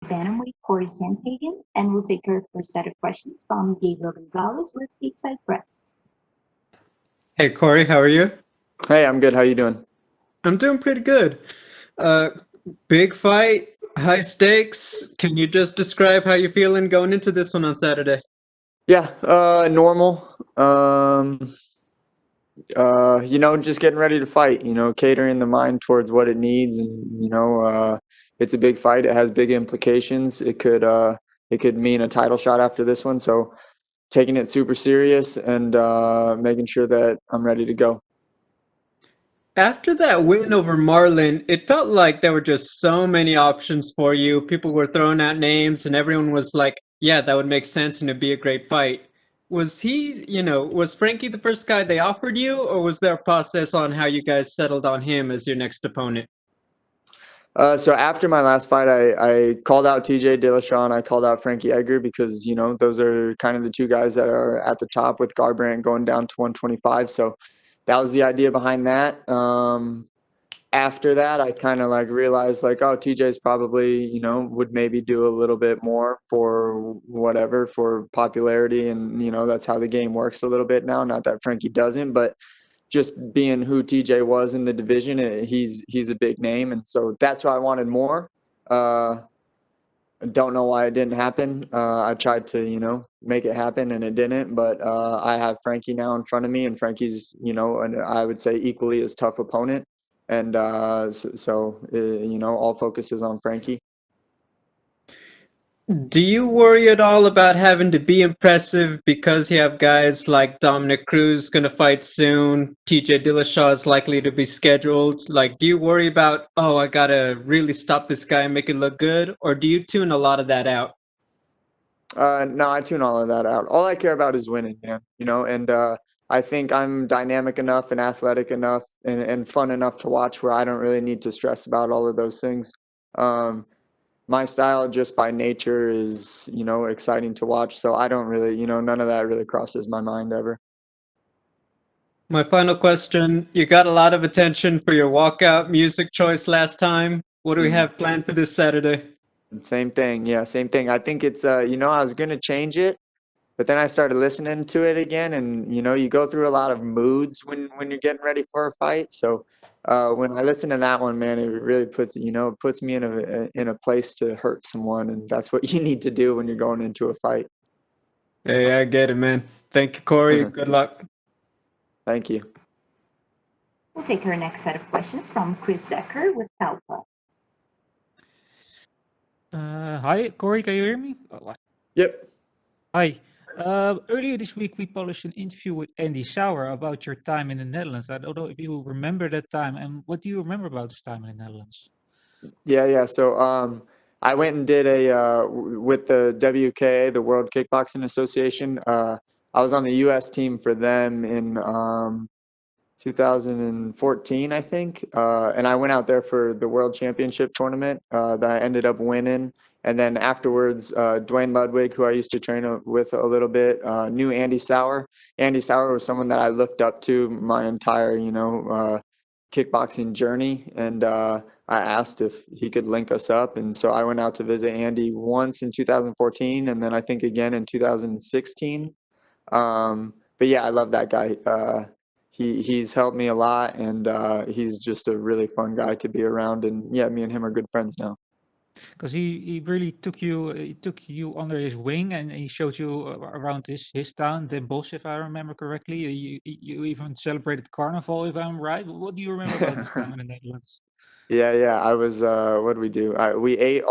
bantamweight Cory Sandhagen, and we'll take our first set of questions from Gabriel Gonzalez with Stateside Press. Hey Corey, how are you? Hey, I'm good. How you doing? I'm doing pretty good. Uh, Big fight, high stakes. Can you just describe how you're feeling going into this one on Saturday? Yeah, normal. Just getting ready to fight, catering the mind towards what it needs and it's a big fight. It has big implications. It could mean a title shot after this one, so taking it super serious and making sure that I'm ready to go. After that win over Marlon, it felt like there were just so many options for you. People were throwing out names, and everyone was like, yeah, that would make sense and it'd be a great fight. Was Frankie the first guy they offered you, or was there a process on how you guys settled on him as your next opponent? So after my last fight, I called out TJ Dillashaw and I called out Frankie Edgar because, those are kind of the two guys that are at the top with Garbrandt going down to 125. So that was the idea behind that. After that, I kind of realized oh, TJ's probably, would maybe do a little bit more for whatever, for popularity. And, that's how the game works a little bit now. Not that Frankie doesn't, but just being who TJ was in the division, he's a big name, and so that's why I wanted more. I don't know why it didn't happen. I tried to, make it happen, and it didn't. But I have Frankie now in front of me, and Frankie's, and I would say equally as tough opponent. And all focus is on Frankie. Do you worry at all about having to be impressive because you have guys like Dominic Cruz going to fight soon? TJ Dillashaw is likely to be scheduled. Do you worry about, oh, I got to really stop this guy and make it look good? Or do you tune a lot of that out? No, I tune all of that out. All I care about is winning, man. And I think I'm dynamic enough and athletic enough and fun enough to watch where I don't really need to stress about all of those things. Um, my style just by nature is, exciting to watch. So I don't really, none of that really crosses my mind ever. My final question, you got a lot of attention for your walkout music choice last time. What do we have planned for this Saturday? Same thing. Yeah, same thing. I think it's, I was going to change it, but then I started listening to it again, and you go through a lot of moods when you're getting ready for a fight. So when I listen to that one, man, it really puts me in a place to hurt someone, and that's what you need to do when you're going into a fight. Hey, I get it, man. Thank you, Corey. Good luck. Thank you. We'll take our next set of questions from Chris Decker with Alpha. Hi, Corey, can you hear me? Yep. Hi. Earlier this week, we published an interview with Andy Sauer about your time in the Netherlands. I don't know if you remember that time, and what do you remember about this time in the Netherlands? Yeah. So I went and did with the WKA, the World Kickboxing Association. I was on the U.S. team for them in 2014, I think. And I went out there for the World Championship tournament that I ended up winning. And then afterwards, Dwayne Ludwig, who I used to train with a little bit, knew Andy Sauer. Andy Sauer was someone that I looked up to my entire, kickboxing journey. And I asked if he could link us up. And so I went out to visit Andy once in 2014, and then I think again in 2016. But yeah, I love that guy. He's helped me a lot, and he's just a really fun guy to be around. And yeah, me and him are good friends now. Because he really took you under his wing, and he showed you around his town, Den Bosch, if I remember correctly. You even celebrated Carnival, if I'm right. What do you remember about this time in the Netherlands? Yeah. I was. What did we do? We ate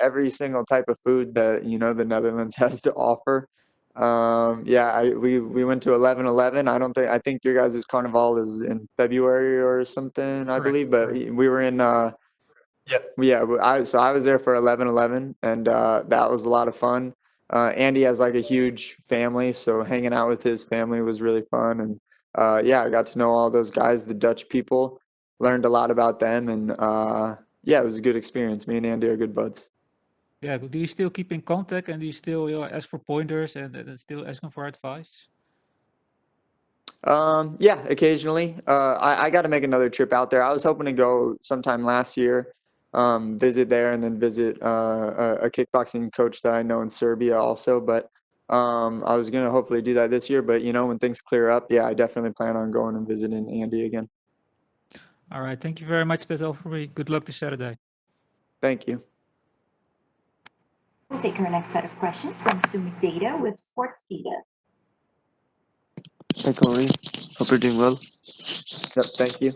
every single type of food that the Netherlands has to offer. Yeah, we went to 11/11. I think your guys' Carnival is in February or something, I believe. But we were in. Yeah. I was there for 11/11, and that was a lot of fun. Andy has a huge family, so hanging out with his family was really fun. And yeah, I got to know all those guys, the Dutch people. Learned a lot about them, and yeah, it was a good experience. Me and Andy are good buds. Yeah, do you still keep in contact, and do you still ask for pointers and still asking for advice? Yeah, occasionally. I got to make another trip out there. I was hoping to go sometime last year. visit there and then visit a kickboxing coach that I know in Serbia also. But I was gonna hopefully do that this year. But when things clear up, yeah, I definitely plan on going and visiting Andy again. All right. Thank you very much. That's all for me. Good luck this Saturday. Thank you. We'll take our next set of questions from Sumit Data with Sports Data. Hi, Cory. Hope you're doing well. Yep, thank you.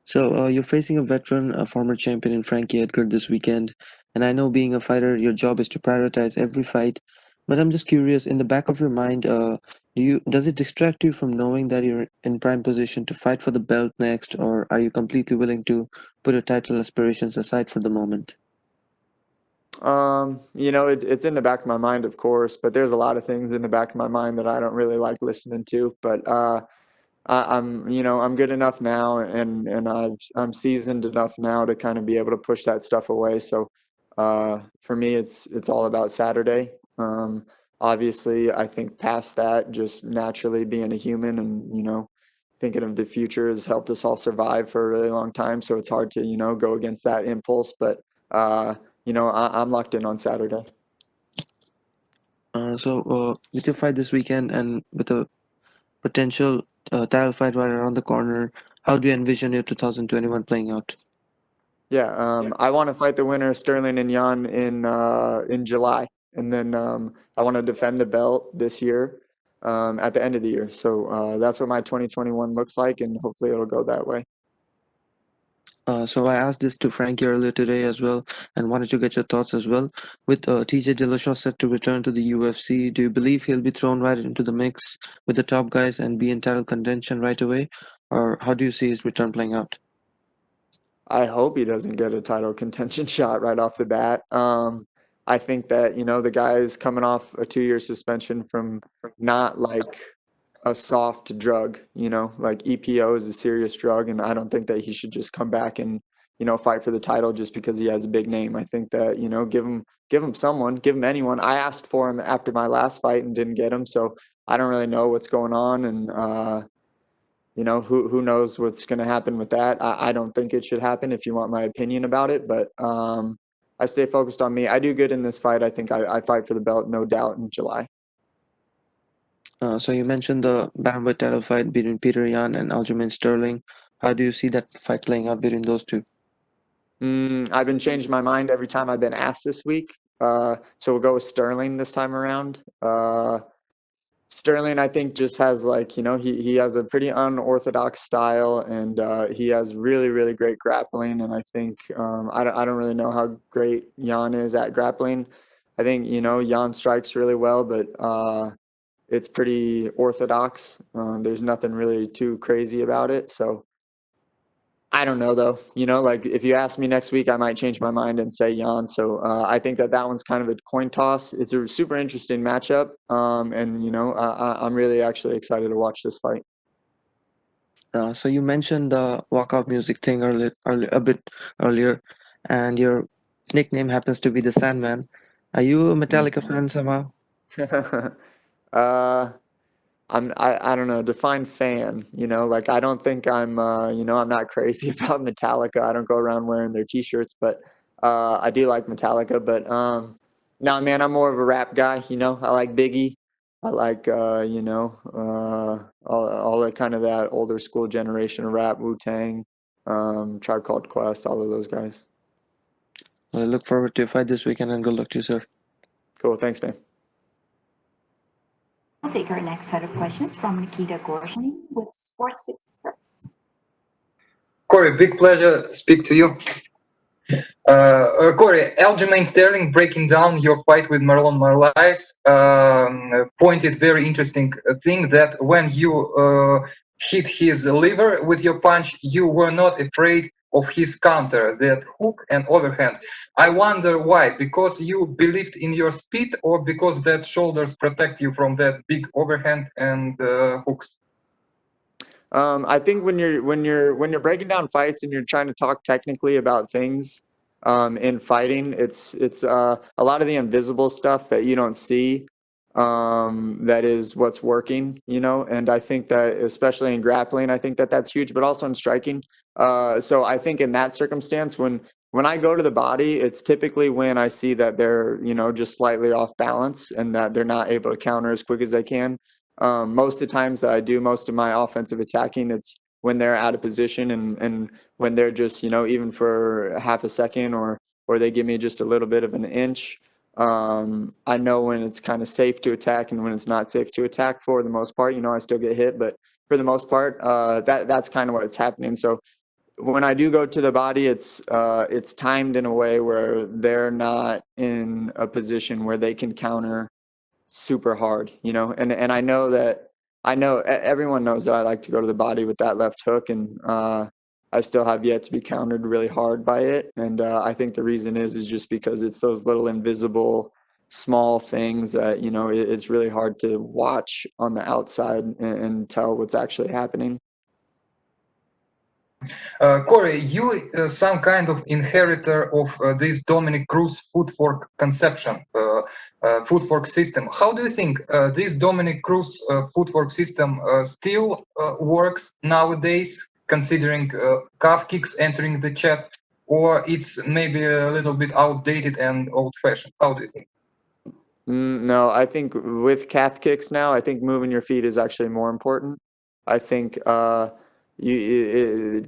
So, you're facing a veteran, a former champion in Frankie Edgar this weekend, and I know being a fighter, your job is to prioritize every fight. But I'm just curious, in the back of your mind, does it distract you from knowing that you're in prime position to fight for the belt next, or are you completely willing to put your title aspirations aside for the moment? It's in the back of my mind, of course, but there's a lot of things in the back of my mind that I don't really like listening to. But I'm good enough now, and I'm seasoned enough now to kind of be able to push that stuff away. So for me, it's all about Saturday. Obviously, I think past that, just naturally being a human and thinking of the future has helped us all survive for a really long time. So it's hard to go against that impulse. But I'm locked in on Saturday. With your fight this weekend and with a potential title fight right around the corner, how do you envision your 2021 playing out? Yeah, I want to fight the winner, Sterling and Yan, in July, and then I want to defend the belt this year at the end of the year. So that's what my 2021 looks like, and hopefully it'll go that way. So I asked this to Frankie earlier today as well, and wanted to get your thoughts as well. With TJ Dillashaw set to return to the UFC, do you believe he'll be thrown right into the mix with the top guys and be in title contention right away, or how do you see his return playing out? I hope he doesn't get a title contention shot right off the bat. I think that the guy is coming off a 2-year suspension from not like a soft drug, like EPO is a serious drug, and I don't think that he should just come back and fight for the title just because he has a big name. I think that give him anyone. I asked for him after my last fight and didn't get him, so I don't really know what's going on, and who knows what's going to happen with that. I don't think it should happen if you want my opinion about it, but I stay focused on me. I do good in this fight. I think I fight for the belt, no doubt, in July. So you mentioned the bantamweight title fight between Petr Yan and Aljamain Sterling. How do you see that fight playing out between those two? I've been changing my mind every time I've been asked this week. So we'll go with Sterling this time around. Sterling, I think, just has he has a pretty unorthodox style, and he has really, really great grappling. And I think I don't really know how great Yan is at grappling. I think Yan strikes really well, but it's pretty orthodox. There's nothing really too crazy about it. So I don't know though. If you ask me next week, I might change my mind and say Yan. So I think that one's kind of a coin toss. It's a super interesting matchup, and I'm really actually excited to watch this fight. So you mentioned the walkout music thing a bit earlier, and your nickname happens to be the Sandman. Are you a Metallica fan somehow? I don't know, define fan, I don't think I'm I'm not crazy about Metallica. I don't go around wearing their t-shirts, but I do like Metallica. But no, man, I'm more of a rap guy. I like Biggie. I like all that kind of that older school generation of rap, Wu-Tang, Tribe Called Quest, all of those guys. Well, I look forward to your fight this weekend, and good luck to you, sir. Cool, thanks, man. We'll take our next set of questions from Nikita Gorshin with Sports Express. Cory, big pleasure speak to you. Cory, Aljamain Sterling breaking down your fight with Marlon Moraes pointed very interesting thing that when you hit his liver with your punch, you were not afraid of his counter, that hook and overhand. I wonder why, because you believed in your speed, or because that shoulders protect you from that big overhand and hooks? I think when you're breaking down fights and you're trying to talk technically about things in fighting, it's a lot of the invisible stuff that you don't see that is what's working, and I think that especially in grappling, I think that that's huge, but also in striking. So I think in that circumstance, when when I go to the body, it's typically when I see that they're, just slightly off balance and that they're not able to counter as quick as they can. Most of the times that I do most of my offensive attacking, it's when they're out of position and when they're just, even for half a second or they give me just a little bit of an inch. I know when it's kind of safe to attack and when it's not safe to attack for the most part. I still get hit, but for the most part, that's kind of what it's happening. So when I do go to the body, it's timed in a way where they're not in a position where they can counter super hard, and I know everyone knows that I like to go to the body with that left hook, and I still have yet to be countered really hard by it. And I think the reason is just because it's those little invisible small things that, it's really hard to watch on the outside and tell what's actually happening. Cory, you some kind of inheritor of this Dominic Cruz footwork conception, footwork system. How do you think this Dominic Cruz footwork system still works nowadays, considering calf kicks entering the chat, or it's maybe a little bit outdated and old-fashioned? How do you think? No, I think with calf kicks now, I think moving your feet is actually more important. I think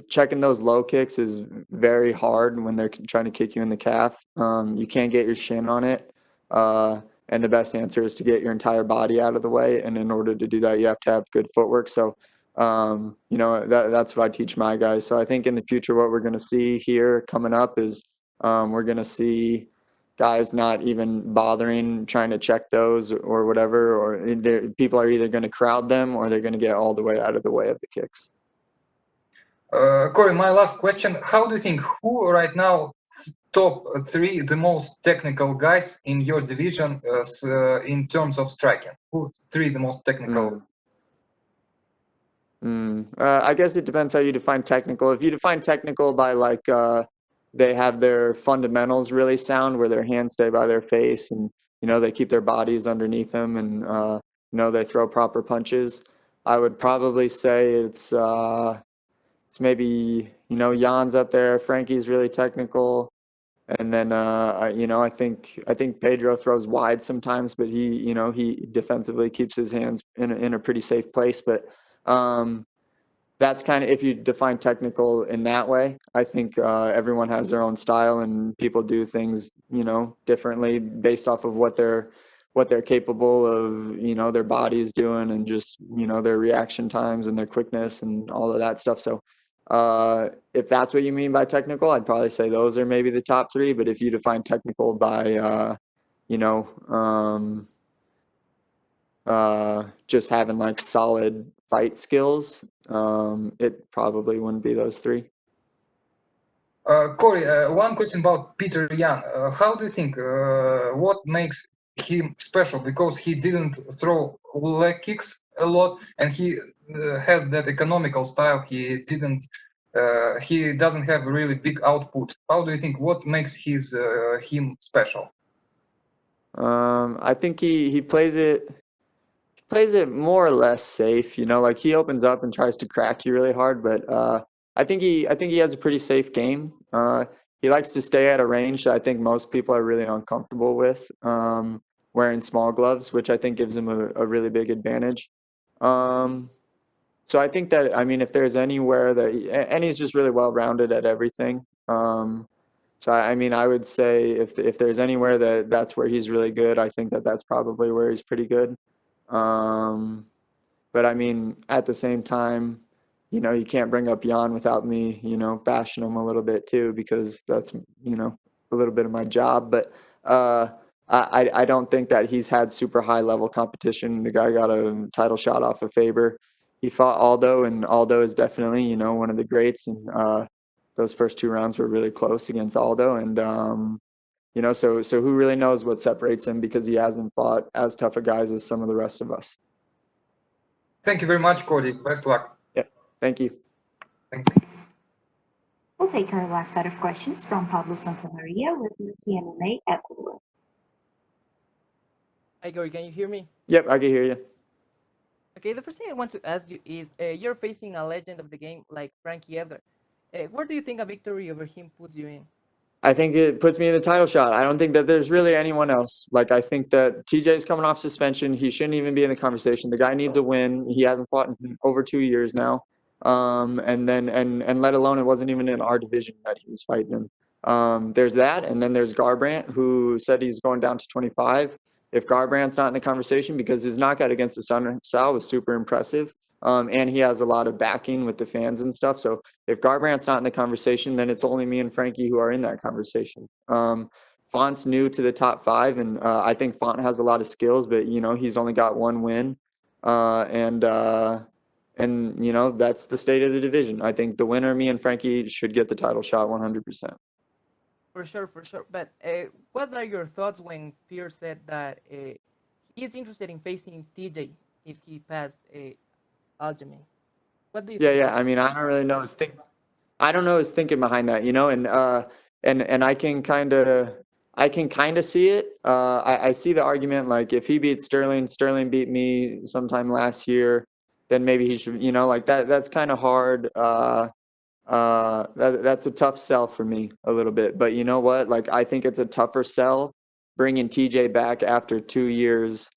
checking those low kicks is very hard when they're trying to kick you in the calf. You can't get your shin on it, and the best answer is to get your entire body out of the way. And in order to do that, you have to have good footwork. So, that's what I teach my guys. So I think in the future, what we're going to see here coming up is we're going to see guys not even bothering trying to check those or whatever, or people are either going to crowd them or they're going to get all the way out of the way of the kicks. Cory, my last question: how do you think who right now top three the most technical guys in your division in terms of striking? Who three the most technical? I guess it depends how you define technical. If you define technical by like they have their fundamentals really sound, where their hands stay by their face and they keep their bodies underneath them and they throw proper punches, I would probably say it's maybe Jan's up there. Frankie's really technical, and then I think Pedro throws wide sometimes, but he defensively keeps his hands in a pretty safe place. But that's kind of if you define technical in that way. I think everyone has their own style and people do things differently based off of what they're capable of, their bodies doing and just their reaction times and their quickness and all of that stuff. So if that's what you mean by technical, I'd probably say those are maybe the top three. But if you define technical by just having like solid fight skills, it probably wouldn't be those three. Cory, one question about Petr Yan. How do you think, what makes him special? Because he didn't throw leg kicks a lot, and he has that economical style. He doesn't have a really big output. How do you think, what makes him special? I think he plays it more or less safe, like he opens up and tries to crack you really hard, but I think he has a pretty safe game. He likes to stay at a range that I think most people are really uncomfortable with, wearing small gloves, which I think gives him a really big advantage. So I think that, if there's anywhere that and he's just really well rounded at everything. So I would say if there's anywhere that's where he's really good, I think that's probably where he's pretty good. But at the same time, you can't bring up Yan without me, bashing him a little bit too, because that's, a little bit of my job. But I don't think that he's had super high level competition. The guy got a title shot off of Faber. He fought Aldo, and Aldo is definitely, one of the greats. And those first two rounds were really close against Aldo. And so who really knows what separates him, because he hasn't fought as tough a guys as some of the rest of us. Thank you very much, Cory. Best luck. Yeah, thank you. Thank you. We'll take our last set of questions from Pablo Santamaria with TMMA Ecuador. Hi, Cory, can you hear me? Yep, I can hear you. Okay, the first thing I want to ask you is, you're facing a legend of the game like Frankie Edgar. Where do you think a victory over him puts you in? I think it puts me in the title shot. I don't think that there's really anyone else. Like, I think that TJ's coming off suspension. He shouldn't even be in the conversation. The guy needs a win. He hasn't fought in over 2 years now. And let alone it wasn't even in our division that he was fighting in. There's that, and then there's Garbrandt, who said he's going down to 25. If Garbrandt's not in the conversation, because his knockout against the Sun Sal was super impressive, and he has a lot of backing with the fans and stuff. So if Garbrandt's not in the conversation, then it's only me and Frankie who are in that conversation. Font's new to the top 5, and I think Font has a lot of skills, but he's only got 1 win, and that's the state of the division. I think the winner, me and Frankie, should get the title shot 100%. For sure. But what are your thoughts when Pierre said that he is interested in facing TJ if he passed Aljamain? What do you think? Yeah. I mean, I don't really know his thinking behind that, and I can kind of see it. I see the argument, like, if he beats Sterling beat me sometime last year, then maybe he should, like that's kind of hard. That's a tough sell for me a little bit, but you know what? Like, I think it's a tougher sell bringing TJ back after 2 years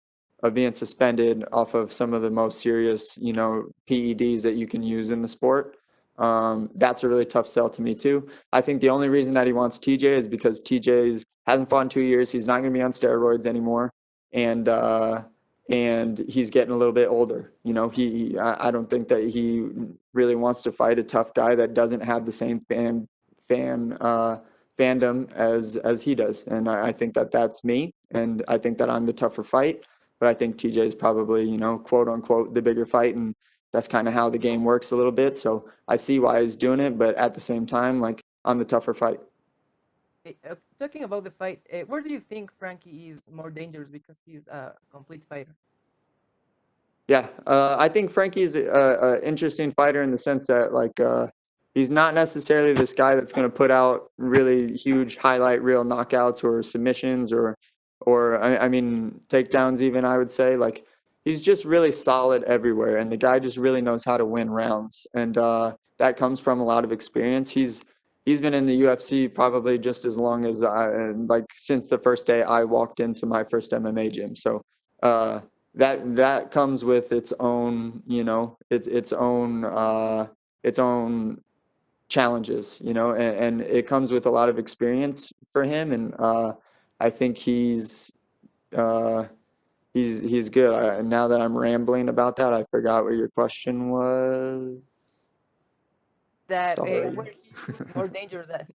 of being suspended off of some of the most serious, PEDs that you can use in the sport. That's a really tough sell to me too. I think the only reason that he wants TJ is because TJ hasn't fought in 2 years. He's not going to be on steroids anymore, and he's getting a little bit older. I don't think that he really wants to fight a tough guy that doesn't have the same fandom as he does. And I think that that's me, and I think that I'm the tougher fight. But I think TJ is probably, quote unquote, the bigger fight, and that's kind of how the game works a little bit. So I see why he's doing it, but at the same time, like, I'm the tougher fight. Talking about the fight, where do you think Frankie is more dangerous because he's a complete fighter? Yeah, I think Frankie's an interesting fighter in the sense that, like, he's not necessarily this guy that's going to put out really huge highlight reel knockouts or submissions or I mean takedowns even, I would say. Like, he's just really solid everywhere, and the guy just really knows how to win rounds, and that comes from a lot of experience. He's been in the UFC probably just as long as like since the first day I walked into my first MMA gym. So that comes with its own, its own challenges, and it comes with a lot of experience for him, and I think he's good. Now that I'm rambling about that, I forgot what your question was. That Sorry. where he's more dangerous at?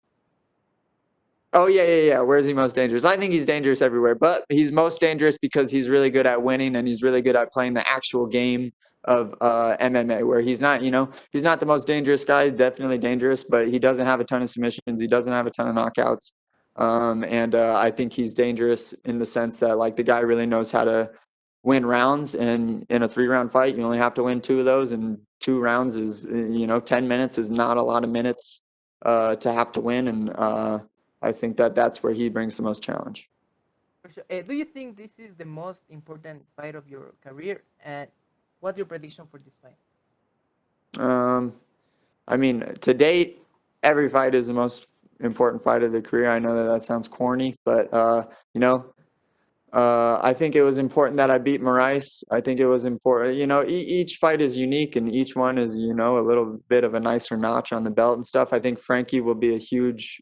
Oh, yeah. Where is he most dangerous? I think he's dangerous everywhere, but he's most dangerous because he's really good at winning, and he's really good at playing the actual game of MMA, where he's not, he's not the most dangerous guy. He's definitely dangerous, but he doesn't have a ton of submissions. He doesn't have a ton of knockouts. And I think he's dangerous in the sense that, like, the guy really knows how to win rounds, and in a 3-round fight, you only have to win 2 of those, and 2 rounds is, 10 minutes is not a lot of minutes to have to win, and I think that that's where he brings the most challenge. For sure. Do you think this is the most important fight of your career? And what's your prediction for this fight? I mean, to date, every fight is the most important fight of the career. I know that sounds corny, but I think it was important that I beat Moraes. I think it was important. Each fight is unique, and each one is, a little bit of a nicer notch on the belt and stuff. I think Frankie will be a huge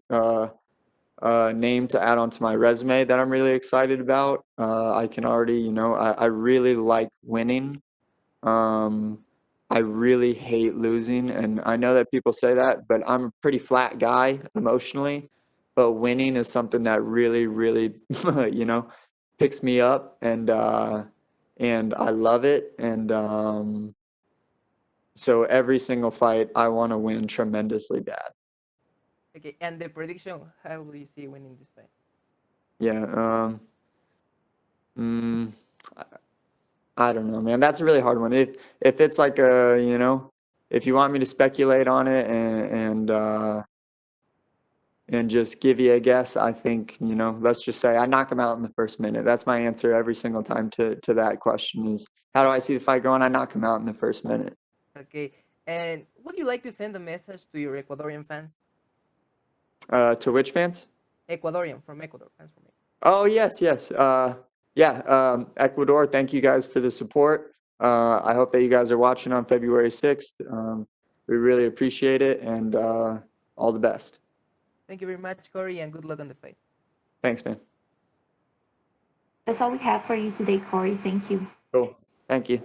name to add onto my resume that I'm really excited about. I can already, I really like winning. I really hate losing, and I know that people say that, but I'm a pretty flat guy emotionally. But winning is something that really, really, picks me up, and I love it. And so every single fight, I want to win tremendously bad. Okay, and the prediction, how do you see winning this fight? Yeah. I don't know, man. That's a really hard one. If it's like if you want me to speculate on it and just give you a guess, I think, let's just say I knock him out in the first minute. That's my answer every single time to that question is, how do I see the fight going? I knock him out in the first minute. Okay, and would you like to send a message to your Ecuadorian fans? To which fans? Ecuadorian from Ecuador. That's from me. Oh, yes, yes. Ecuador, thank you guys for the support. I hope that you guys are watching on February 6th. We really appreciate it, and all the best. Thank you very much, Cory, and good luck on the fight. Thanks, man. That's all we have for you today, Cory. Thank you. Cool. Thank you.